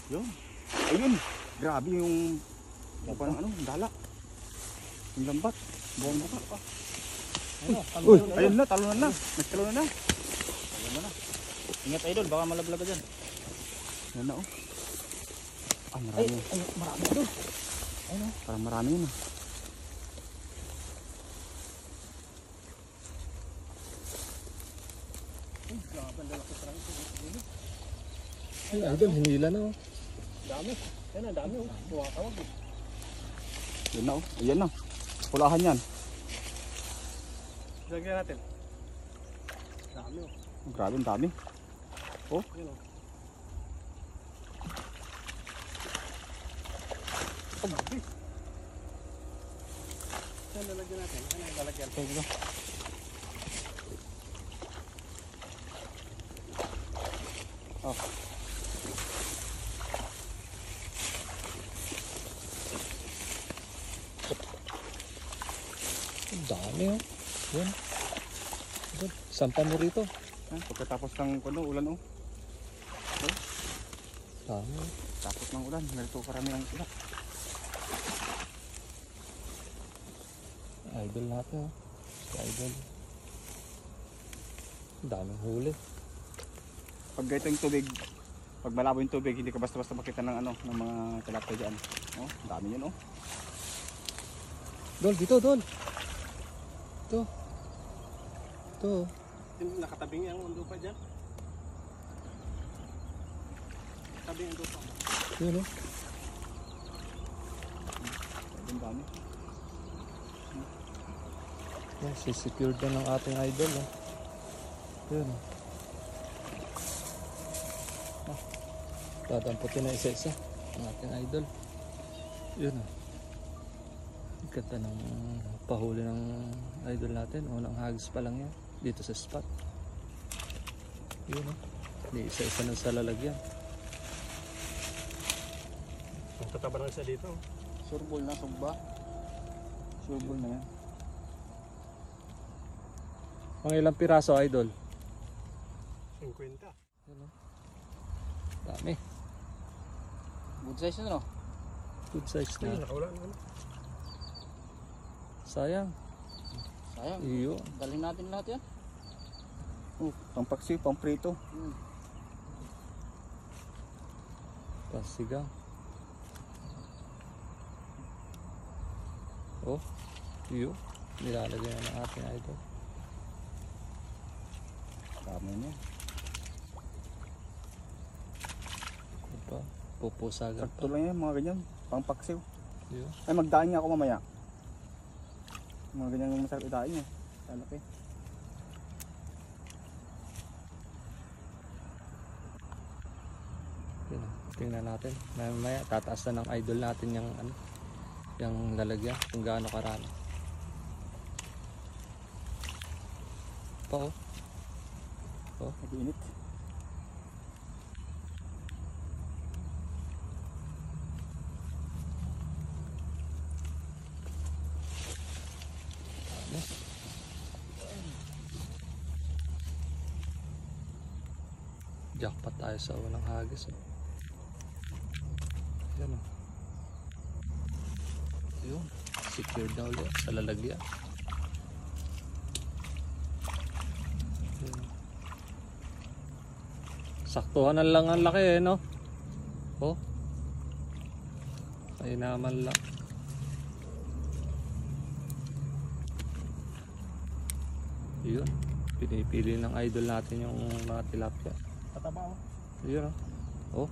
Yun. Ayun. Grabe yung parang ano, dala. Yung lambat. Buong buka pa. Uy, ayun na, talunan na. Nagtalunan na. Ayun na. Ingat idol, baka malaglag ka dyan. Ayun na oh. Ah, marami. Ay, marami idol. Ayun oh. Parang marami yun ah. Ay, idol, hinila na oh. Dami. Yan na, dami oh. Buwakawag eh. Yun na oh. Ayan na. Pulahan yan. Lagyan natin. Dami oh. Grabe, ang dami. Oh. Yan oh. Oh, grabe. Saan lalagyan natin? Ano yung lalagyan? Okay, dito. Oh. Ang dami oh. Yan. Idol, sampa mo rito. Yan, pagkatapos ng ulan oh. Dami oh. Tapos ng ulan, narito karami ang ulan. Idol natin oh. Si idol. Ang daming huli. Pag ganito yung tubig, pag malabo yung tubig, hindi ka basta-basta makita ng ano, ng mga tilapia dyan. Oh, ang dami yun oh. Dol, dito, Dol. Ito. Ito. Yung nakatabing yung undo pa dyan. Tabing undo pa. Yun oh. Ang dami. Yan, sisecured na ng ating idol oh. Yun oh. Dadamputin na isa-isa ang ating idol. Yun oh. Ganda ng pahuli ng idol natin. Unang hagis pa lang yan dito sa spot. Yun oh. Hindi isa-isa na sa lalagyan. Ang tataba lang siya dito. Surbol na, sugba. Surbol na yan. Mga ilang piraso idol? 50. Yun oh. Dami. Good size yun oh. Good size Ay, na. nakawala naman. Sayang. Sayang. Iyo. Dalhin natin lahat yan. Oh, pampaksiw, pamprito. Pasigang. Oh. Iyo. Nilalagay na ng ating idol. Dami niya. Diba? Pupusagan Sakto pa. lang yan, mga ganyan. Pampaksiw. Iyo. Ay, magdaan nga ako mamaya. Mga ganyan yung masarap idain niya. Talaki. Yun oh. Tingnan natin. Mamaya tataas na ng idol natin yung ano, yung lalagyan kung gaano karami. Pa oh. Oh. Nag-iinit. Jackpot tayo sa unang hagis oh. Yan oh. Yun. Secured na ulit sa lalagyan. Yun. Saktuhan na lang ang laki eh no. Oh. Ay naman lang. Yun. Pinipili ng idol natin yung mga tilapia. Tataba oh. Yun oh. Oh.